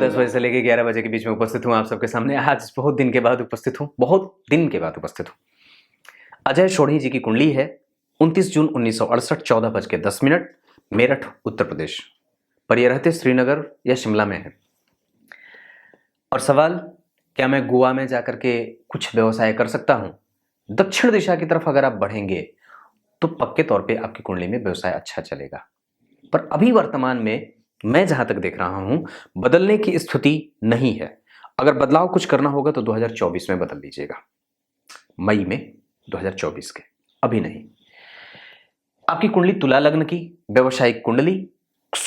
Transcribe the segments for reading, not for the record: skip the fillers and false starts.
10 बजे से लेकर 11 बजे के बीच में उपस्थित हूँ आप सबके सामने। आज बहुत दिन के बाद उपस्थित हूँ, अजय सोढ़ी जी की कुंडली है 29 जून 1968, 14:10, मेरठ उत्तर प्रदेश। पर ये रहते श्रीनगर या शिमला में है। और सवाल, क्या मैं गोवा में जाकर के कुछ व्यवसाय कर सकता हूँ? दक्षिण दिशा की तरफ अगर आप बढ़ेंगे तो पक्के तौर पे आपकी कुंडली में व्यवसाय अच्छा चलेगा। पर अभी वर्तमान में मैं जहां तक देख रहा हूं, बदलने की स्थिति नहीं है। अगर बदलाव कुछ करना होगा तो 2024 में बदल लीजिएगा, मई में 2024 के, अभी नहीं। आपकी कुंडली तुला लग्न की व्यवसायिक कुंडली,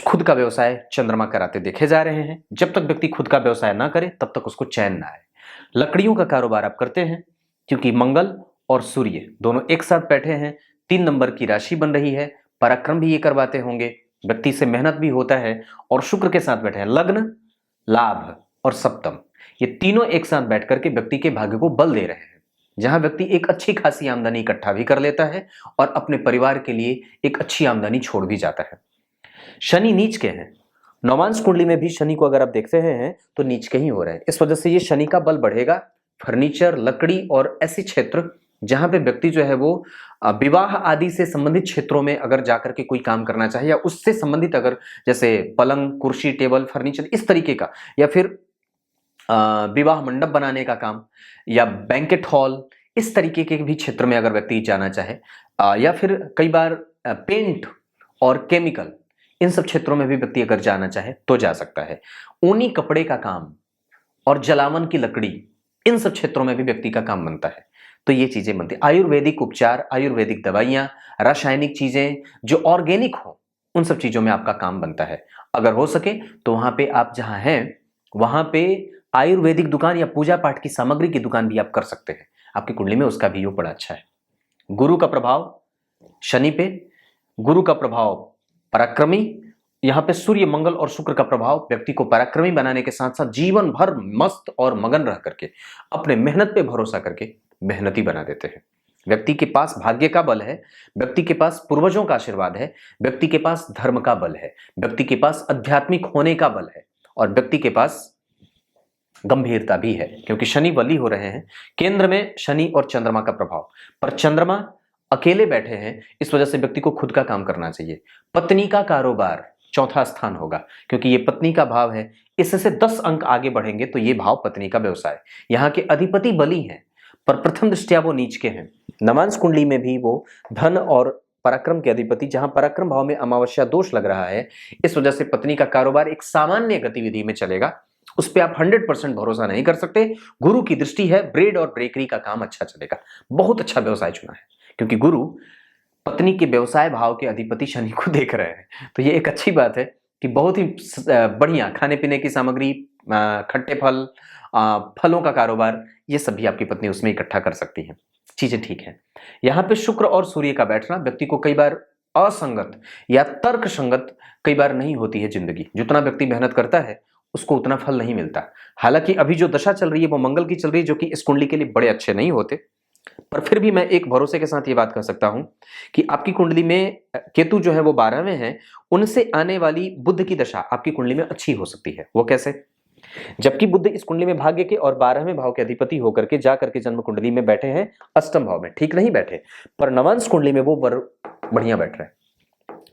खुद का व्यवसाय चंद्रमा कराते देखे जा रहे हैं। जब तक व्यक्ति खुद का व्यवसाय ना करे तब तक उसको चैन ना आए। लकड़ियों का कारोबार आप करते हैं क्योंकि मंगल और सूर्य दोनों एक साथ बैठे हैं। 3 नंबर की राशि बन रही है, पराक्रम भी ये करवाते होंगे, व्यक्ति से मेहनत भी होता है। और शुक्र के साथ बैठे हैं लग्न, लाभ और सप्तम, ये तीनों एक साथ बैठ करके व्यक्ति के भाग्य को बल दे रहे हैं। जहां व्यक्ति एक अच्छी खासी आमदनी इकट्ठा भी कर लेता है और अपने परिवार के लिए एक अच्छी आमदनी छोड़ भी जाता है। शनि नीच के हैं, नवांश कुंडली में भी शनि को अगर आप देखते हैं तो नीच के ही हो रहे हैं। इस वजह से ये शनि का बल बढ़ेगा। फर्नीचर, लकड़ी और ऐसे क्षेत्र जहां पे व्यक्ति जो है वो विवाह आदि से संबंधित क्षेत्रों में अगर जाकर के कोई काम करना चाहे, या उससे संबंधित अगर जैसे पलंग, कुर्सी, टेबल, फर्नीचर इस तरीके का, या फिर विवाह मंडप बनाने का काम, या बैंकेट हॉल, इस तरीके के भी क्षेत्र में अगर व्यक्ति जाना चाहे, या फिर कई बार पेंट और केमिकल, इन सब क्षेत्रों में भी व्यक्ति अगर जाना चाहे तो जा सकता है। ऊनी कपड़े का काम और जलावन की लकड़ी, इन सब क्षेत्रों में भी व्यक्ति का काम बनता है। तो ये चीजें बनती। आयुर्वेदिक उपचार, आयुर्वेदिक दवाइयां, रासायनिक चीजें जो ऑर्गेनिक हो, उन सब चीजों में आपका काम बनता है। अगर हो सके तो वहां पे आप जहां हैं वहां पे आयुर्वेदिक दुकान या पूजा पाठ की सामग्री की दुकान भी आप कर सकते हैं। आपकी कुंडली में उसका भी योग बड़ा अच्छा है। गुरु का प्रभाव शनि पे, गुरु का प्रभाव पराक्रमी, यहां पे सूर्य, मंगल और शुक्र का प्रभाव व्यक्ति को पराक्रमी बनाने के साथ साथ जीवन भर मस्त और मगन रह करके अपने मेहनत पे भरोसा करके मेहनती बना देते हैं। व्यक्ति के पास भाग्य का बल है, व्यक्ति के पास पूर्वजों का आशीर्वाद है, व्यक्ति के पास धर्म का बल है, व्यक्ति के पास आध्यात्मिक होने का बल है, और व्यक्ति के पास गंभीरता भी है क्योंकि शनि बली हो रहे हैं। केंद्र में शनि और चंद्रमा का प्रभाव, पर चंद्रमा अकेले बैठे हैं, इस वजह से व्यक्ति को खुद का काम करना चाहिए। पत्नी का कारोबार चौथा स्थान होगा क्योंकि ये पत्नी का भाव है। इससे 10 अंक आगे बढ़ेंगे तो ये भाव पत्नी का व्यवसाय। यहाँ के अधिपति बली हैं पर प्रथम दृष्टया वो नीच के हैं। नवांश कुंडली में भी वो धन और पराक्रम के अधिपति, जहां पराक्रम भाव में अमावस्या दोष लग रहा है, इस वजह से पत्नी का कारोबार एक सामान्य गतिविधि में चलेगा। उस पर आप 100% भरोसा नहीं कर सकते। गुरु की दृष्टि है, ब्रेड और बेकरी का काम अच्छा चलेगा। बहुत अच्छा व्यवसाय चुना है क्योंकि गुरु पत्नी के व्यवसाय भाव के अधिपति शनि को देख रहे हैं। तो ये एक अच्छी बात है कि बहुत ही बढ़िया खाने पीने की सामग्री, खट्टे फल, फलों का कारोबार, ये सब भी आपकी पत्नी उसमें इकट्ठा कर सकती है। चीजें ठीक है। यहाँ पे शुक्र और सूर्य का बैठना व्यक्ति को कई बार असंगत या तर्क संगत कई बार नहीं होती है जिंदगी। जितना व्यक्ति मेहनत करता है उसको उतना फल नहीं मिलता। हालांकि अभी जो दशा चल रही है वो मंगल की चल रही है, जो कि इस कुंडली के लिए बड़े अच्छे नहीं होते, पर फिर भी मैं एक भरोसे के साथ ये बात कह सकता हूं कि आपकी कुंडली में केतु जो है वो 12वें हैं, उनसे आने वाली बुध की दशा आपकी कुंडली में अच्छी हो सकती है। वो कैसे? जबकि बुध इस कुंडली में भाग्य के और 12वें भाव के अधिपति होकर के जाकर के जन्म कुंडली में बैठे हैं, अष्टम भाव में ठीक नहीं बैठे, पर नवांश कुंडली में वो बढ़िया बैठ रहे हैं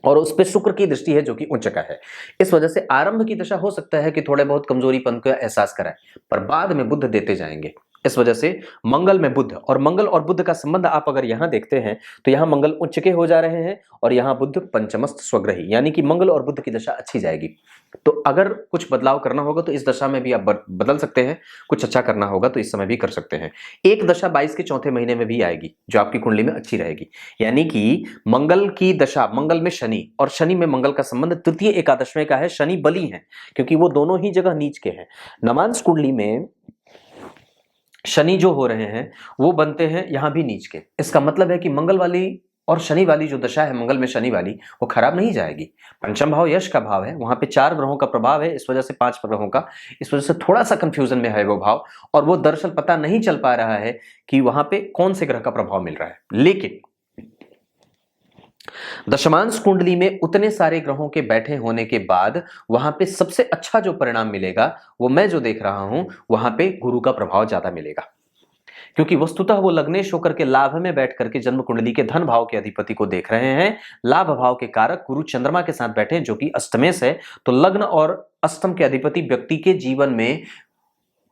और उस पर शुक्र की दृष्टि है जो कि उच्च का है। इस वजह से आरंभ की दशा हो सकता है कि थोड़े बहुत कमजोरीपन का एहसास कराए, पर बाद में बुध देते जाएंगे। इस वजह से मंगल में बुध, और मंगल और बुध का संबंध आप अगर यहां देखते हैं तो यहां मंगल उच्च के हो जा रहे हैं और यहां बुध पंचमस्त स्वग्रही, यानी कि मंगल और बुध की दशा अच्छी जाएगी। तो अगर कुछ बदलाव करना होगा तो इस दशा में भी आप बदल सकते हैं, कुछ अच्छा करना होगा तो इस समय भी कर सकते हैं। एक दशा 22 के चौथे महीने में भी आएगी जो आपकी कुंडली में अच्छी रहेगी, यानी कि मंगल की दशा, मंगल में शनि और शनि में मंगल का संबंध तृतीय एकादशवें का है। शनि बली है क्योंकि वो दोनों ही जगह नीच के हैं। नवांश कुंडली में शनि जो हो रहे हैं वो बनते हैं यहां भी नीच के। इसका मतलब है कि मंगल वाली और शनि वाली जो दशा है, मंगल में शनि वाली, वो खराब नहीं जाएगी। पंचम भाव यश का भाव है, वहां पे 4 ग्रहों का प्रभाव है, इस वजह से 5 ग्रहों का, इस वजह से थोड़ा सा कंफ्यूजन में है वो भाव, और वो दरअसल पता नहीं चल पा रहा है कि वहां पे कौन से ग्रह का प्रभाव मिल रहा है। लेकिन दशमांश कुंडली में उतने सारे ग्रहों के बैठे होने के बाद वहां पे सबसे अच्छा जो परिणाम मिलेगा वो मैं जो देख रहा हूं, वहां पे गुरु का प्रभाव ज्यादा मिलेगा। क्योंकि वस्तुतः वो लग्नेश होकर के लाभ में बैठ करके जन्म कुंडली के धन भाव के अधिपति को देख रहे हैं। लाभ भाव के कारक गुरु चंद्रमा के साथ बैठे जो कि अष्टमेश है, तो लग्न और अष्टम के अधिपति व्यक्ति के जीवन में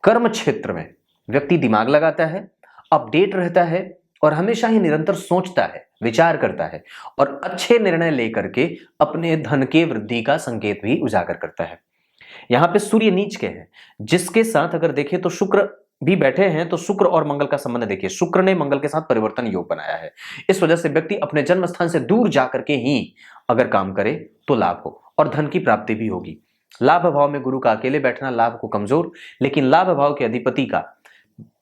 कर्म क्षेत्र में व्यक्ति दिमाग लगाता है, अपडेट रहता है और हमेशा ही निरंतर सोचता है, विचार करता है और अच्छे निर्णय लेकर के अपने धन के वृद्धि का संकेत भी उजागर करता है। यहां पे सूर्य नीच के हैं, जिसके साथ अगर देखें तो शुक्र भी बैठे हैं, तो शुक्र और मंगल का संबंध देखिए, शुक्र ने मंगल के साथ परिवर्तन योग बनाया है। इस वजह से व्यक्ति अपने जन्म स्थान से दूर जाकर के ही अगर काम करे तो लाभ हो और धन की प्राप्ति भी होगी। लाभ भाव में गुरु का अकेले बैठना लाभ को कमजोर, लेकिन लाभ भाव के अधिपति का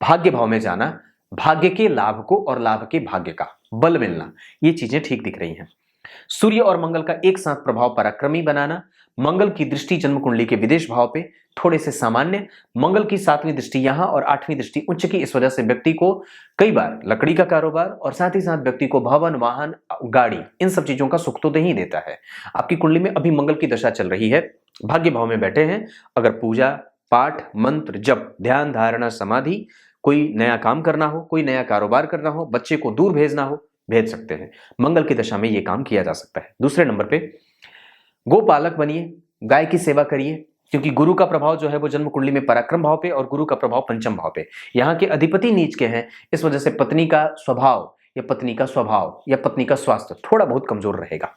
भाग्य भाव में जाना, भाग्य के लाभ को और लाभ के भाग्य का बल मिलना, ये चीजें ठीक दिख रही हैं। सूर्य और मंगल का एक साथ प्रभाव पराक्रमी बनाना, मंगल की दृष्टि जन्म कुंडली के विदेश भाव पे थोड़े से सामान्य, मंगल की 7वीं दृष्टि यहां और 8वीं दृष्टि उच्च की, इस वजह से व्यक्ति को कई बार लकड़ी का कारोबार और साथ ही साथ व्यक्ति को भवन, वाहन, गाड़ी, इन सब चीजों का सुख तो दे ही देता है। आपकी कुंडली में अभी मंगल की दशा चल रही है, भाग्य भाव में बैठे हैं, अगर पूजा पाठ, मंत्र, जप, ध्यान, धारणा, समाधि, कोई नया काम करना हो, कोई नया कारोबार करना हो, बच्चे को दूर भेजना हो, भेज सकते हैं। मंगल की दशा में यह काम किया जा सकता है। दूसरे नंबर पे गोपालक बनिए, गाय की सेवा करिए, क्योंकि गुरु का प्रभाव जो है वो जन्म कुंडली में पराक्रम भाव पे और गुरु का प्रभाव पंचम भाव पे, यहाँ के अधिपति नीच के हैं, इस वजह से पत्नी का स्वभाव या पत्नी का स्वभाव या पत्नी का स्वास्थ्य थोड़ा बहुत कमजोर रहेगा।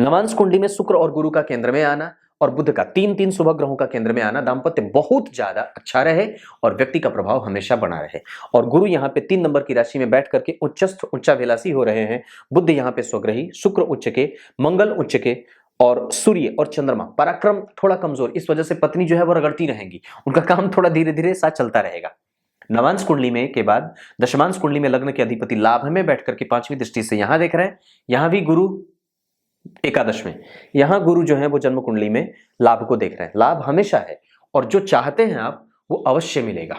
नवांश कुंडली में शुक्र और गुरु का केंद्र में आना और बुध का 3 शुभ ग्रहों का केंद्र में आना, दाम्पत्य बहुत ज्यादा अच्छा रहे और व्यक्ति का प्रभाव हमेशा बना रहे। और गुरु यहाँ पे 3 नंबर की राशि में बैठ करके उच्चस्थ उच्चाभिलाषी हो रहे हैं, बुध यहाँ पे स्वग्रही, शुक्र उच्च के, मंगल उच्च के और सूर्य और चंद्रमा पराक्रम थोड़ा कमजोर, इस वजह से पत्नी जो है वो रगड़ती रहेंगी, उनका काम थोड़ा धीरे धीरे साथ चलता रहेगा। नवांश कुंडली में के बाद दशमांश कुंडली में लग्न के अधिपति लाभ में बैठ करके 5वीं दृष्टि से यहां देख रहे हैं, यहां भी गुरु एकादश में, यहां गुरु जो है वो जन्म कुंडली में लाभ को देख रहे हैं। लाभ हमेशा है और जो चाहते हैं आप वो अवश्य मिलेगा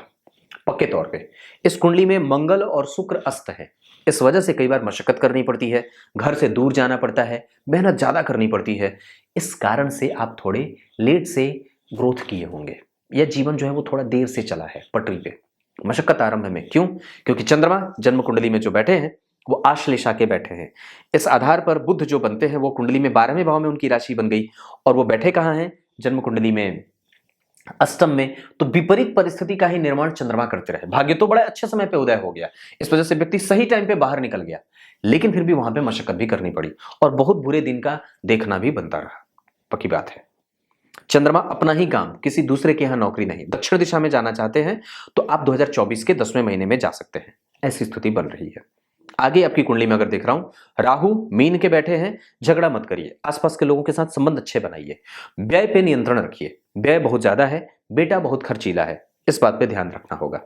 पक्के तौर पे। इस कुंडली में मंगल और शुक्र अस्त है, इस वजह से कई बार मशक्कत करनी पड़ती है, घर से दूर जाना पड़ता है, मेहनत ज्यादा करनी पड़ती है, इस कारण से आप थोड़े लेट से ग्रोथ किए होंगे या जीवन जो है वो थोड़ा देर से चला है पटरी पे। मशक्कत आरंभ में क्यों? क्योंकि चंद्रमा जन्म कुंडली में जो बैठे हैं वो आश्लेष के बैठे हैं। इस आधार पर बुध जो बनते हैं वो कुंडली में 12वें भाव में उनकी राशि बन गई और वो बैठे कहां हैं? जन्म कुंडली में अष्टम में। तो विपरीत परिस्थिति का ही निर्माण चंद्रमा करते रहे। भाग्य तो बड़े अच्छे समय पे उदय हो गया, इस वजह से व्यक्ति सही टाइम पे बाहर निकल गया, लेकिन फिर भी वहां पे मशक्कत भी करनी पड़ी और बहुत बुरे दिन का देखना भी बनता रहा। पक्की बात है, चंद्रमा अपना ही काम, किसी दूसरे के यहां नौकरी नहीं। दक्षिण दिशा में जाना चाहते हैं तो आप 2024 के 10वें महीने में जा सकते हैं, ऐसी स्थिति बन रही है। आगे आपकी कुंडली में अगर देख रहा हूं, राहु मीन के बैठे हैं, झगड़ा मत करिए, आसपास के लोगों के साथ संबंध अच्छे बनाइए, व्यय पे नियंत्रण रखिए, व्यय बहुत ज्यादा है, बेटा बहुत खर्चीला है, इस बात पे ध्यान रखना होगा।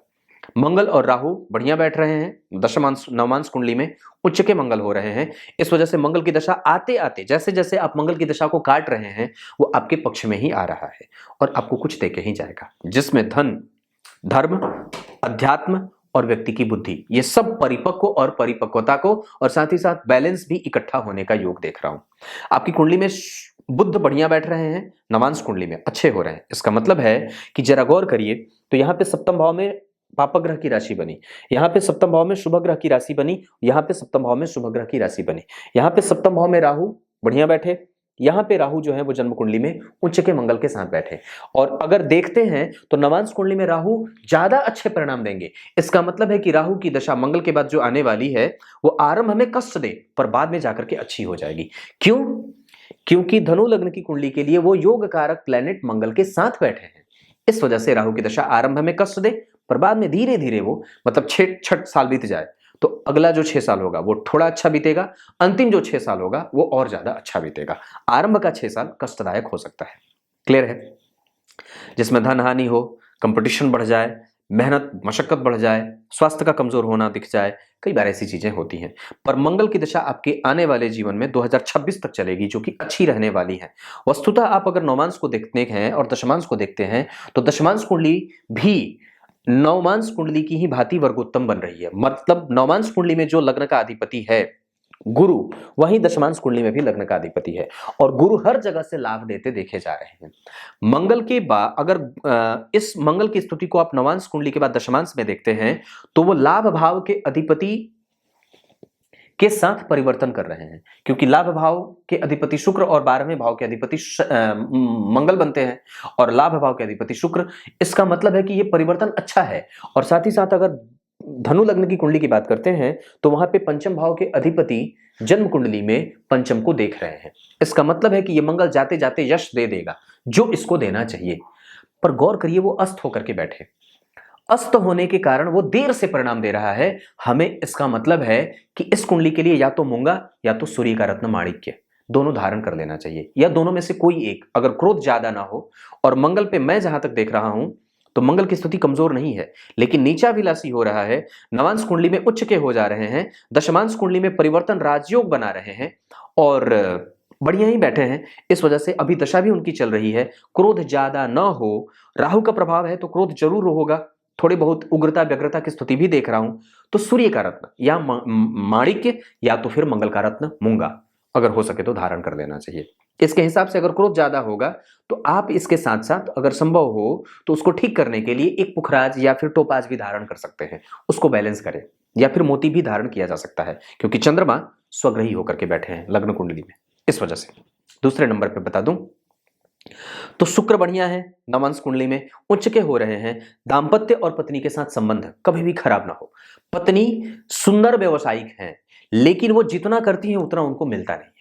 मंगल और राहु बढ़िया बैठ रहे हैं, दशमांश नवमांश कुंडली में उच्च के मंगल हो रहे हैं, इस वजह से मंगल की दशा आते आते जैसे जैसे आप मंगल की दशा को काट रहे हैं वो आपके पक्ष में ही आ रहा है और आपको कुछ देके ही जाएगा, जिसमें धन, धर्म, अध्यात्म और व्यक्ति की बुद्धि, ये सब परिपक्व और परिपक्वता को और साथ ही साथ बैलेंस भी इकट्ठा होने का योग देख रहा हूं। आपकी कुंडली में बुध बढ़िया बैठ रहे हैं, नवांश कुंडली में अच्छे हो रहे हैं, इसका मतलब है कि जरा गौर करिए तो यहां पे सप्तम भाव में पाप ग्रह की राशि बनी, यहाँ पे सप्तम भाव में शुभ ग्रह की राशि बनी, यहाँ पे सप्तम भाव में शुभ ग्रह की राशि बनी, यहाँ पे सप्तम भाव में राहु बढ़िया बैठे, यहाँ पे राहु जो है वो जन्म कुंडली में उच्च के मंगल के साथ बैठे। और अगर देखते हैं तो नवांश कुंडली में राहु ज्यादा अच्छे परिणाम देंगे, इसका मतलब है कि राहु की दशा मंगल के बाद जो आने वाली है वो आरंभ में कष्ट दे पर बाद में जाकर के अच्छी हो जाएगी। क्यों? क्योंकि धनु लग्न की कुंडली के लिए वो योग कारक प्लैनेट मंगल के साथ बैठे हैं, इस वजह से राहु की दशा आरंभ में कष्ट दे पर बाद में धीरे धीरे वो, मतलब 6 साल बीत जाए तो अगला जो 6 साल होगा वो थोड़ा अच्छा बीतेगा, अंतिम जो 6 साल होगा वो और ज्यादा अच्छा बीतेगा। आरंभ का 6 साल कष्टदायक हो सकता है, क्लियर है, जिसमें धन हानि हो, कंपटीशन बढ़ जाए, मेहनत मशक्कत बढ़ जाए, स्वास्थ्य का कमजोर होना दिख जाए, कई बार ऐसी चीजें होती हैं। पर मंगल की दशा आपके आने वाले जीवन में 2026 तक चलेगी, जो कि अच्छी रहने वाली है। वस्तुतः आप अगर नवमांश को देखते हैं और दशमांश को देखते हैं तो दशमांश कुंडली भी नवमांश कुंडली की ही भांति वर्गोत्तम बन रही है। मतलब नवमांश कुंडली में जो लग्न का अधिपति है गुरु वहीं दशमांश कुंडली में भी लग्न का अधिपति है और गुरु हर जगह से लाभ देते देखे जा रहे हैं। मंगल के बाद अगर इस मंगल की स्थिति को आप नवांश कुंडली के बाद दशमांश में देखते हैं तो वो लाभ भाव के अधिपति के साथ परिवर्तन कर रहे हैं, क्योंकि लाभ भाव के अधिपति शुक्र और 12वें भाव के अधिपति मंगल बनते हैं और लाभ भाव के अधिपति शुक्र। इसका मतलब है कि ये परिवर्तन अच्छा है। और साथ ही साथ अगर धनु लग्न की कुंडली की बात करते हैं तो वहां पे पंचम भाव के अधिपति जन्म कुंडली में पंचम को देख रहे हैं। इसका मतलब है कि ये मंगल जाते जाते यश दे देगा जो इसको देना चाहिए। पर गौर करिए, वो अस्त होकर के बैठे, अस्त होने के कारण वो देर से परिणाम दे रहा है हमें। इसका मतलब है कि इस कुंडली के लिए या तो मूंगा या तो सूर्य का रत्न माणिक्य दोनों धारण कर लेना चाहिए, या दोनों में से कोई एक। अगर क्रोध ज्यादा ना हो, और मंगल पे मैं जहां तक देख रहा हूं तो मंगल की स्थिति कमजोर नहीं है लेकिन नीचा विलासी हो रहा है, नवांश कुंडली में उच्च के हो जा रहे हैं, दशमांश कुंडली में परिवर्तन राजयोग बना रहे हैं और बढ़िया ही बैठे हैं। इस वजह से अभी दशा भी उनकी चल रही है, क्रोध ज्यादा न हो। राहु का प्रभाव है तो क्रोध जरूर होगा, थोड़ी बहुत उग्रता व्यग्रता की स्थिति भी देख रहा हूं। तो सूर्य का रत्न या माणिक्य या तो फिर मंगल का रत्न मूंगा अगर हो सके तो धारण कर लेना चाहिए। इसके हिसाब से अगर क्रोध ज्यादा होगा तो आप इसके साथ साथ अगर संभव हो तो उसको ठीक करने के लिए एक पुखराज या फिर टोपाज भी धारण कर सकते हैं, उसको बैलेंस करें। या फिर मोती भी धारण किया जा सकता है क्योंकि चंद्रमा स्वग्रही होकर के बैठे हैं लग्न कुंडली में, इस वजह से। दूसरे नंबर पे बता दूं तो शुक्र बढ़िया है, नवांश कुंडली में उच्च के हो रहे हैं। दाम्पत्य और पत्नी के साथ संबंध कभी भी खराब ना हो। पत्नी सुंदर व्यवसायिक है लेकिन वो जितना करती है उतना उनको मिलता नहीं है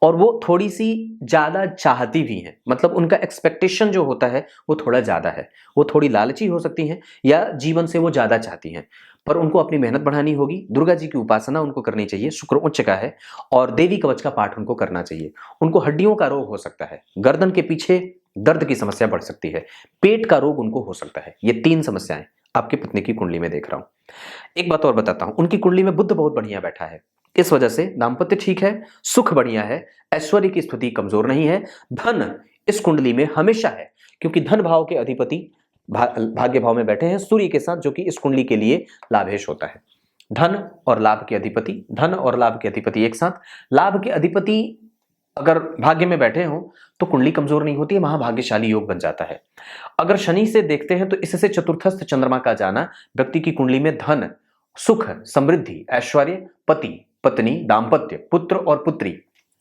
और वो थोड़ी सी ज्यादा चाहती भी है, मतलब उनका एक्सपेक्टेशन जो होता है वो थोड़ा ज्यादा है। वो थोड़ी लालची हो सकती हैं या जीवन से वो ज्यादा चाहती हैं, पर उनको अपनी मेहनत बढ़ानी होगी। दुर्गा जी की उपासना उनको करनी चाहिए, शुक्र उच्च का है, और देवी कवच का पाठ उनको करना चाहिए। उनको हड्डियों का रोग हो सकता है, गर्दन के पीछे दर्द की समस्या बढ़ सकती है, पेट का रोग उनको हो सकता है। ये 3 समस्याएं आपकी पत्नी की कुंडली में देख रहा हूं। एक बात और बताता हूं, उनकी कुंडली में बुध बहुत बढ़िया बैठा है, इस वजह से दाम्पत्य ठीक है, सुख बढ़िया है, ऐश्वर्य की स्थिति कमजोर नहीं है। धन इस कुंडली में हमेशा है क्योंकि धन भाव के अधिपति भाग्य भाव में बैठे हैं सूर्य के साथ, जो कि इस कुंडली के लिए लाभेश होता है। धन और लाभ के अधिपति, धन और लाभ के अधिपति एक साथ। लाभ के अधिपति अगर भाग्य में बैठे हो तो कुंडली कमजोर नहीं होती है, वहां भाग्यशाली योग बन जाता है। अगर शनि से देखते हैं तो इससे चतुर्थस्थ चंद्रमा का जाना व्यक्ति की कुंडली में धन, सुख, समृद्धि, ऐश्वर्य, पति, पत्नी, दाम्पत्य, पुत्र और पुत्री,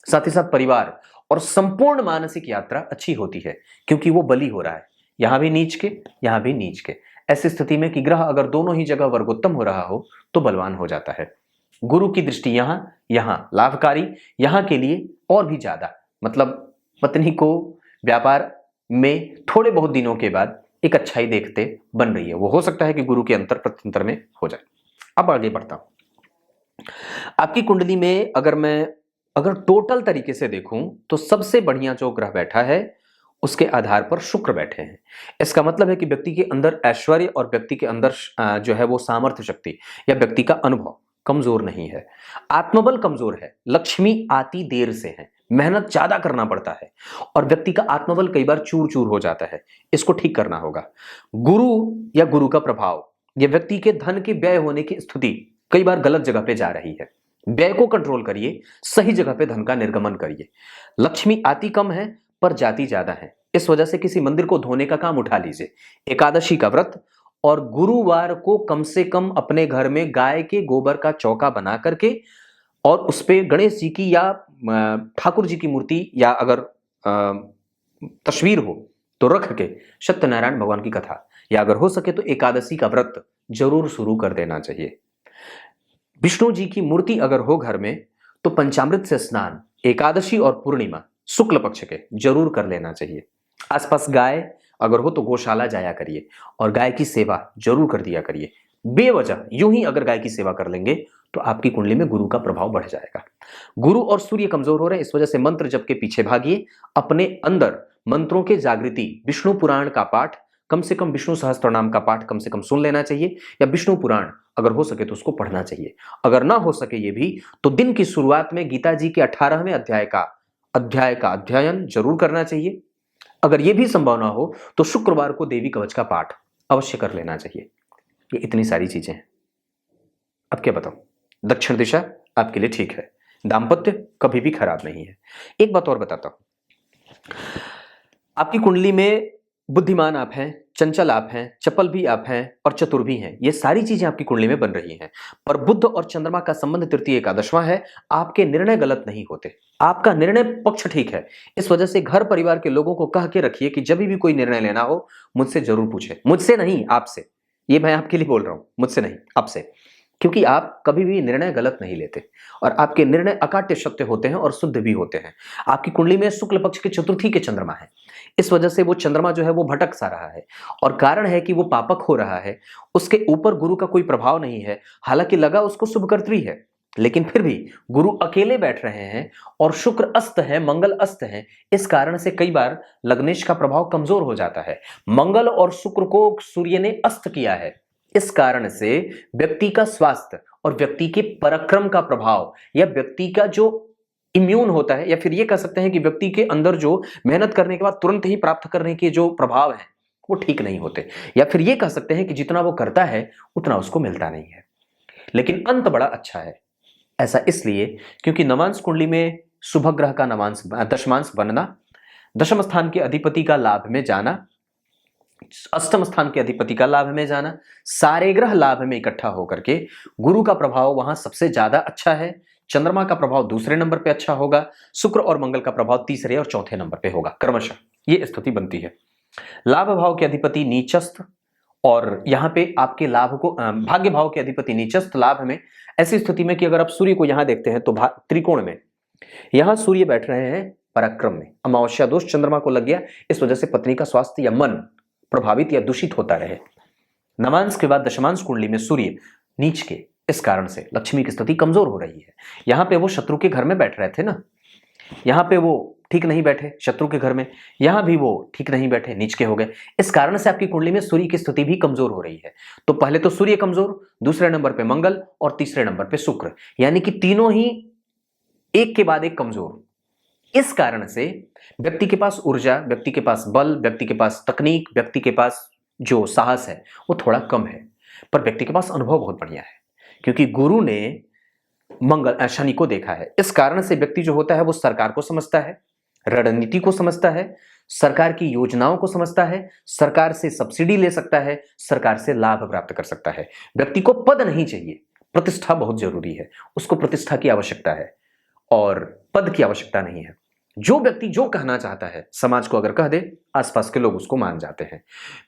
साथ ही साथ परिवार और संपूर्ण मानसिक यात्रा अच्छी होती है क्योंकि वो बली हो रहा है, यहां भी नीच के यहां भी नीच के। ऐसी स्थिति में कि ग्रह अगर दोनों ही जगह वर्गोत्तम हो रहा हो तो बलवान हो जाता है। गुरु की दृष्टि यहां यहां लाभकारी, यहां के लिए और भी ज्यादा, मतलब पत्नी को व्यापार में थोड़े बहुत दिनों के बाद एक अच्छाई देखते बन रही है। वो हो सकता है कि गुरु के अंतर प्रत्यंतर में हो जाए। अब आगे बढ़ता हूं। आपकी कुंडली में अगर टोटल तरीके से देखूं तो सबसे बढ़िया जो ग्रह बैठा है उसके आधार पर शुक्र बैठे हैं। इसका मतलब है कि व्यक्ति के अंदर ऐश्वर्य और व्यक्ति के अंदर जो है वो सामर्थ्य शक्ति या व्यक्ति का अनुभव कमजोर नहीं है। आत्मबल कमजोर है, लक्ष्मी आती देर से है, मेहनत ज्यादा करना पड़ता है और व्यक्ति का आत्मबल कई बार चूर चूर हो जाता है, इसको ठीक करना होगा। गुरु या गुरु का प्रभाव यह व्यक्ति के धन के व्यय होने की स्थिति कई बार गलत जगह पे जा रही है। व्यय को कंट्रोल करिए, सही जगह पे धन का निर्गमन करिए। लक्ष्मी आती कम है पर जाती ज्यादा है, इस वजह से किसी मंदिर को धोने का काम उठा लीजिए। एकादशी का व्रत और गुरुवार को कम से कम अपने घर में गाय के गोबर का चौका बना करके और उस पे गणेश जी की या ठाकुर जी की मूर्ति या अगर तस्वीर हो तो रख के सत्यनारायण भगवान की कथा या अगर हो सके तो एकादशी का व्रत जरूर शुरू कर देना चाहिए। विष्णु जी की मूर्ति अगर हो घर में तो पंचामृत से स्नान एकादशी और पूर्णिमा शुक्ल पक्ष के जरूर कर लेना चाहिए। आसपास गाय अगर हो तो गौशाला जाया करिए और गाय की सेवा जरूर कर दिया करिए। बेवजह यूं ही अगर गाय की सेवा कर लेंगे तो आपकी कुंडली में गुरु का प्रभाव बढ़ जाएगा। गुरु और सूर्य कमजोर हो रहे हैं, इस वजह से मंत्र जप के पीछे भागिए। अपने अंदर मंत्रों के जागृति, विष्णु पुराण का पाठ, कम से कम विष्णु सहस्त्रनाम का पाठ कम से कम सुन लेना चाहिए या विष्णु पुराण अगर हो सके तो उसको पढ़ना चाहिए। अगर ना हो सके ये भी तो दिन की शुरुआत में गीता जी के 18वें अध्याय का अध्ययन जरूर करना चाहिए। अगर यह भी संभव ना हो तो शुक्रवार को देवी कवच का पाठ अवश्य कर लेना चाहिए। ये इतनी सारी चीजें हैं, अब क्या बताऊं। दक्षिण दिशा आपके लिए ठीक है, दाम्पत्य कभी भी खराब नहीं है। एक बात और बताता हूं, आपकी कुंडली में बुद्धिमान आप हैं, चंचल आप हैं, चपल भी आप हैं और चतुर भी हैं। ये सारी चीजें आपकी कुंडली में बन रही हैं। पर बुध और चंद्रमा का संबंध तृतीय एकादशवां है। आपके निर्णय गलत नहीं होते, आपका निर्णय पक्ष ठीक है। इस वजह से घर परिवार के लोगों को कह के रखिए कि जब भी कोई निर्णय लेना हो मुझसे जरूर पूछे। मुझसे नहीं, आपसे। ये मैं आपके लिए बोल रहा हूं, मुझसे नहीं, आपसे। क्योंकि आप कभी भी निर्णय गलत नहीं लेते और आपके निर्णय अकाट्य सत्य होते हैं और शुद्ध भी होते हैं। आपकी कुंडली में शुक्ल पक्ष के चतुर्थी के चंद्रमा है। इस वजह से वो चंद्रमा जो है वो भटक सा रहा है और कारण है कि वो पापक हो रहा है। उसके ऊपर गुरु का कोई प्रभाव नहीं है, हालांकि लगा उसको शुभकर्त्री है, लेकिन फिर भी गुरु अकेले बैठ रहे हैं और शुक्र अस्त है, मंगल अस्त है। इस कारण से कई बार लग्नेश का प्रभाव कमजोर हो जाता है। मंगल और शुक्र को सूर्य ने अस्त किया है। इस कारण से व्यक्ति का स्वास्थ्य और व्यक्ति के पराक्रम का प्रभाव या व्यक्ति का जो इम्यून होता है, या फिर ये कह सकते हैं कि व्यक्ति के अंदर जो मेहनत करने के बाद तुरंत ही प्राप्त करने के जो प्रभाव हैं वो ठीक नहीं होते, या फिर ये कह सकते हैं कि जितना वो करता है उतना उसको मिलता नहीं है। लेकिन अंत बड़ा अच्छा है। ऐसा इसलिए क्योंकि नवांश कुंडली में शुभ ग्रह का नवांश दशमांश बनना, दशम स्थान के अधिपति का लाभ में जाना, अष्टम स्थान के अधिपति का लाभ में जाना, सारे ग्रह लाभ में इकट्ठा होकर के गुरु का प्रभाव वहां सबसे ज्यादा अच्छा है, चंद्रमा का प्रभाव दूसरे नंबर पे अच्छा होगा, शुक्र और मंगल का प्रभाव तीसरे और चौथे नंबर पे होगा क्रमशः। ये स्थिति बनती है। लाभ भाव के अधिपति नीचस्थ, और यहां पे आपके लाभ को भाग्य भाव के अधिपति नीचस्थ लाभ में। ऐसी स्थिति में कि अगर आप सूर्य को यहां देखते हैं तो त्रिकोण में यहां सूर्य बैठ रहे हैं पराक्रम में, अमावस्या दोष चंद्रमा को लग गया। इस वजह से पत्नी का स्वास्थ्य या मन प्रभावित या दूषित होता रहे। नवांश के बाद दशमांश कुंडली में सूर्य नीच के, इस कारण से लक्ष्मी की स्थिति कमजोर हो रही है। यहां पे वो शत्रु के घर में बैठ रहे थे ना, यहां पे वो ठीक नहीं बैठे शत्रु के घर में, यहां भी वो ठीक नहीं बैठे, नीच के हो गए। इस कारण से आपकी कुंडली में सूर्य की स्थिति भी कमजोर हो रही है। तो पहले तो सूर्य कमजोर, दूसरे नंबर पे मंगल और तीसरे नंबर पे शुक्र, यानी कि तीनों ही एक के बाद एक कमजोर। इस कारण से व्यक्ति के पास ऊर्जा, व्यक्ति के पास बल, व्यक्ति के पास तकनीक, व्यक्ति के पास जो साहस है वो थोड़ा कम है, पर व्यक्ति के पास अनुभव बहुत बढ़िया है, क्योंकि गुरु ने शनि को देखा है। इस कारण से व्यक्ति जो होता है वो सरकार को समझता है, रणनीति को समझता है, सरकार की योजनाओं को समझता है, सरकार से सब्सिडी ले सकता है, सरकार से लाभ प्राप्त कर सकता है। व्यक्ति को पद नहीं चाहिए, प्रतिष्ठा बहुत जरूरी है। उसको प्रतिष्ठा की आवश्यकता है और पद की आवश्यकता नहीं है। जो व्यक्ति जो कहना चाहता है समाज को अगर कह दे, आसपास के लोग उसको मान जाते हैं।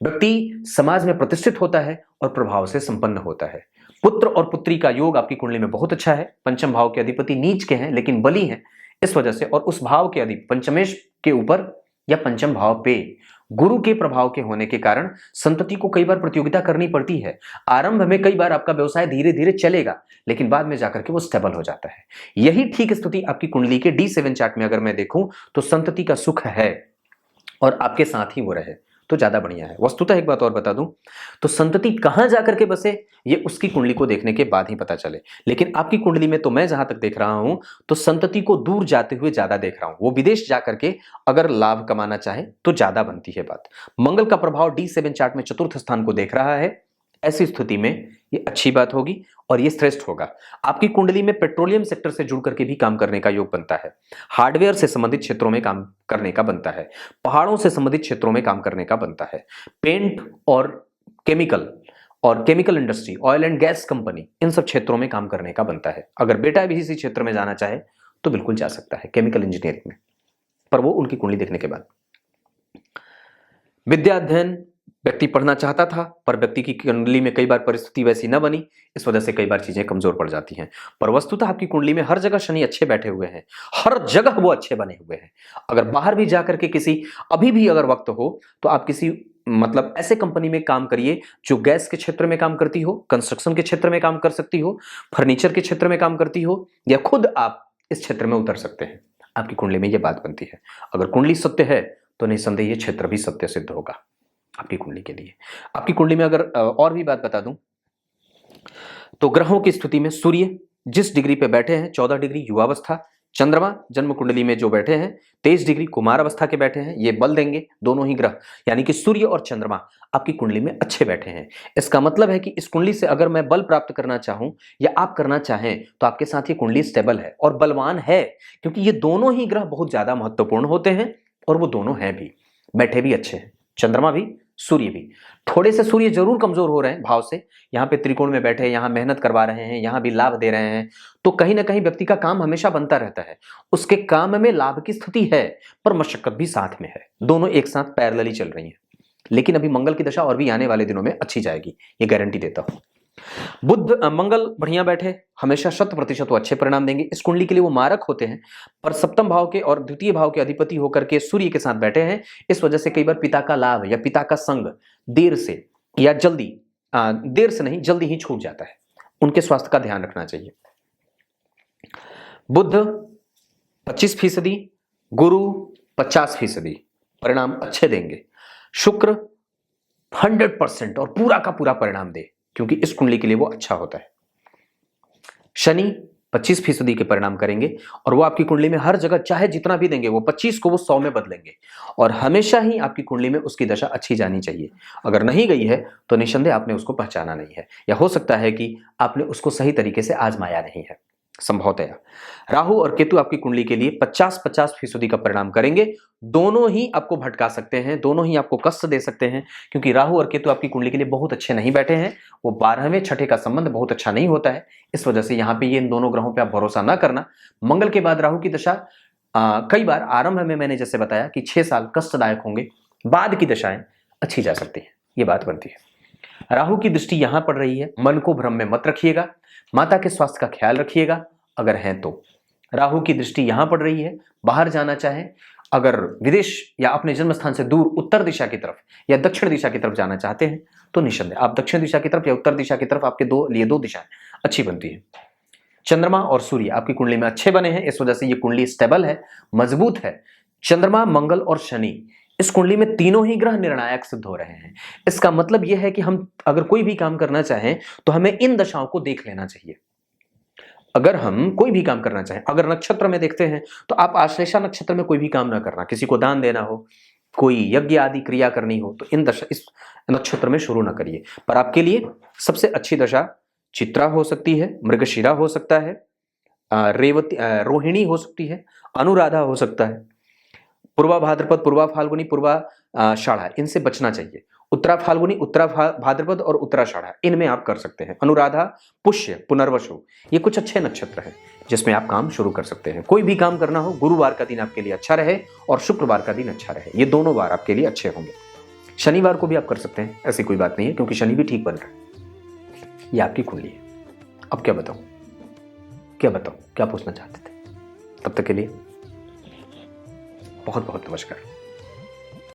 व्यक्ति समाज में प्रतिष्ठित होता है और प्रभाव से संपन्न होता है। पुत्र और पुत्री का योग आपकी कुंडली में बहुत अच्छा है। पंचम भाव के अधिपति नीच के हैं लेकिन बली हैं, इस वजह से, और उस भाव के अधिपति पंचमेश के ऊपर या पंचम भाव पे गुरु के प्रभाव के होने के कारण संतति को कई बार प्रतियोगिता करनी पड़ती है। आरंभ में कई बार आपका व्यवसाय धीरे धीरे चलेगा, लेकिन बाद में जाकर के वो स्टेबल हो जाता है। यही ठीक स्थिति आपकी कुंडली के D7 चार्ट में अगर मैं देखूं तो संतति का सुख है और आपके साथ ही वो रहे तो ज्यादा बढ़िया है। वस्तुतः एक बात और बता दूं तो संतति कहां जाकर के बसे ये उसकी कुंडली को देखने के बाद ही पता चले, लेकिन आपकी कुंडली में तो मैं जहां तक देख रहा हूं तो संतति को दूर जाते हुए ज्यादा देख रहा हूं। वो विदेश जाकर के अगर लाभ कमाना चाहे तो ज्यादा बनती है बात। मंगल का प्रभाव D7 चार्ट में चतुर्थ स्थान को देख रहा है। ऐसी स्थिति में ये अच्छी बात होगी और ये श्रेष्ठ होगा। आपकी कुंडली में पेट्रोलियम सेक्टर से जुड़ करके भी काम करने का योग बनता है, हार्डवेयर से संबंधित क्षेत्रों में काम करने का बनता है, पहाड़ों से संबंधित क्षेत्रों में काम करने का बनता है, पेंट और chemical industry, oil and gas company, इन सब क्षेत्रों में काम करने का बनता है। अगर बेटा भी इसी क्षेत्र में जाना चाहे तो बिल्कुल जा सकता है, केमिकल इंजीनियरिंग में, पर वो उनकी कुंडली देखने के बाद। विद्या अध्ययन व्यक्ति पढ़ना चाहता था पर व्यक्ति की कुंडली में कई बार परिस्थिति वैसी न बनी, इस वजह से कई बार चीजें कमजोर पड़ जाती हैं। पर वस्तुतः आपकी कुंडली में हर जगह शनि अच्छे बैठे हुए हैं, हर जगह वो अच्छे बने हुए हैं। अगर बाहर भी जाकर के किसी, अभी भी अगर वक्त हो तो आप किसी मतलब ऐसे कंपनी में काम करिए जो गैस के क्षेत्र में काम करती हो, कंस्ट्रक्शन के क्षेत्र में काम कर सकती हो, फर्नीचर के क्षेत्र में काम करती हो, या खुद आप इस क्षेत्र में उतर सकते हैं। आपकी कुंडली में यह बात बनती है। अगर कुंडली सत्य है तो निसंदेह ये क्षेत्र भी सत्य सिद्ध होगा आपकी कुंडली के लिए। आपकी कुंडली में अगर और भी बात बता दूं तो ग्रहों की स्थिति में सूर्य जिस डिग्री पे बैठे हैं 14 डिग्री युवावस्था, चंद्रमा जन्म कुंडली में जो बैठे हैं 23 डिग्री कुमार अवस्था के बैठे हैं, ये बल देंगे। दोनों ही ग्रह यानी कि सूर्य और चंद्रमा आपकी कुंडली में अच्छे बैठे हैं। इसका मतलब है कि इस कुंडली से अगर मैं बल प्राप्त करना चाहूं या आप करना चाहें तो आपके साथ ये कुंडली स्टेबल है और बलवान है, क्योंकि ये दोनों ही ग्रह बहुत ज्यादा महत्वपूर्ण होते हैं और वो दोनों हैं भी, बैठे भी अच्छे हैं, चंद्रमा भी सूर्य भी। थोड़े से सूर्य जरूर कमजोर हो रहे हैं भाव से, यहाँ पे त्रिकोण में बैठे, यहाँ मेहनत करवा रहे हैं, यहाँ भी लाभ दे रहे हैं, तो कहीं ना कहीं व्यक्ति का काम हमेशा बनता रहता है, उसके काम में लाभ की स्थिति है, पर मशक्कत भी साथ में है, दोनों एक साथ पैरेलली चल रही है। लेकिन अभी मंगल की दशा और भी आने वाले दिनों में अच्छी जाएगी, ये गारंटी देता हूं। बुध मंगल बढ़िया बैठे, हमेशा 100% वो अच्छे परिणाम देंगे। इस कुंडली के लिए वो मारक होते हैं, पर सप्तम भाव के और द्वितीय भाव के अधिपति होकर के सूर्य के साथ बैठे हैं। इस वजह से कई बार पिता का लाभ या पिता का संग देर से या जल्दी, देर से नहीं जल्दी ही छूट जाता है, उनके स्वास्थ्य का ध्यान रखना चाहिए। बुध 25%, गुरु 50% परिणाम अच्छे देंगे। शुक्र 100% और पूरा का पूरा परिणाम दे, क्योंकि इस कुंडली के लिए वो अच्छा होता है। शनि 25% के परिणाम करेंगे और वो आपकी कुंडली में हर जगह चाहे जितना भी देंगे वो 25 को वो 100 में बदलेंगे, और हमेशा ही आपकी कुंडली में उसकी दशा अच्छी जानी चाहिए। अगर नहीं गई है तो निसंदेह आपने उसको पहचाना नहीं है, या हो सकता है कि आपने उसको सही तरीके से आजमाया नहीं है, संभवतया। राहु और केतु आपकी कुंडली के लिए 50-50% का परिणाम करेंगे। दोनों ही आपको भटका सकते हैं, दोनों ही आपको कष्ट दे सकते हैं, क्योंकि राहु और केतु आपकी कुंडली के लिए बहुत अच्छे नहीं बैठे हैं। वो 12वें छठे का संबंध बहुत अच्छा नहीं होता है, इस वजह से यहाँ पे ये इन दोनों ग्रहों पे आप भरोसा ना करना। मंगल के बाद राहु की दशा कई बार आरंभ में मैंने जैसे बताया कि 6 साल कष्टदायक होंगे, बाद की दशाएं अच्छी जा सकती है, ये बात बनती है। राहु की दृष्टि यहां पड़ रही है, मन को भ्रम में मत रखिएगा, माता के स्वास्थ्य का ख्याल रखिएगा अगर हैं तो। राहु की दृष्टि यहां पड़ रही है, बाहर जाना चाहे, अगर विदेश या अपने जन्म स्थान से दूर उत्तर दिशा की तरफ या दक्षिण दिशा की तरफ जाना चाहते हैं तो निसंदेह आप दक्षिण दिशा की तरफ या उत्तर दिशा की तरफ, आपके लिए दो दिशाएं अच्छी बनती है। चंद्रमा और सूर्य आपकी कुंडली में अच्छे बने हैं, इस वजह से ये कुंडली स्टेबल है, मजबूत है। चंद्रमा, मंगल और शनि इस कुंडली में तीनों ही ग्रह निर्णायक सिद्ध हो रहे हैं। इसका मतलब यह है कि हम अगर कोई भी काम करना चाहें तो हमें इन दशाओं को देख लेना चाहिए। अगर हम कोई भी काम करना चाहें, अगर नक्षत्र में देखते हैं तो आप आश्लेषा नक्षत्र में कोई भी काम ना करना, किसी को दान देना हो, कोई यज्ञ आदि क्रिया करनी हो तो इस नक्षत्र में शुरू ना करिए। पर आपके लिए सबसे अच्छी दशा चित्रा हो सकती है, मृगशिरा हो सकता है, रेवती रोहिणी हो सकती है, अनुराधा हो सकता है, पूर्वा भाद्रपद, पूर्वा फाल्गुनी, पूर्वा षाढ़ा, इनसे बचना चाहिए। उत्तरा फाल्गुनी, उत्तरा भाद्रपद और उत्तराषाढ़ा, इनमें आप कर सकते हैं। अनुराधा, पुष्य, पुनर्वसु, ये कुछ अच्छे नक्षत्र हैं जिसमें आप काम शुरू कर सकते हैं। कोई भी काम करना हो, गुरुवार का दिन आपके लिए अच्छा रहे और शुक्रवार का दिन अच्छा रहे, ये दोनों बार आपके लिए अच्छे होंगे। शनिवार को भी आप कर सकते हैं, ऐसी कोई बात नहीं है, क्योंकि शनि भी ठीक बन रहा है। ये आपकी कुंडली है। अब क्या बताऊं, क्या पूछना चाहते थे? तब तक के लिए बहुत बहुत नमस्कार।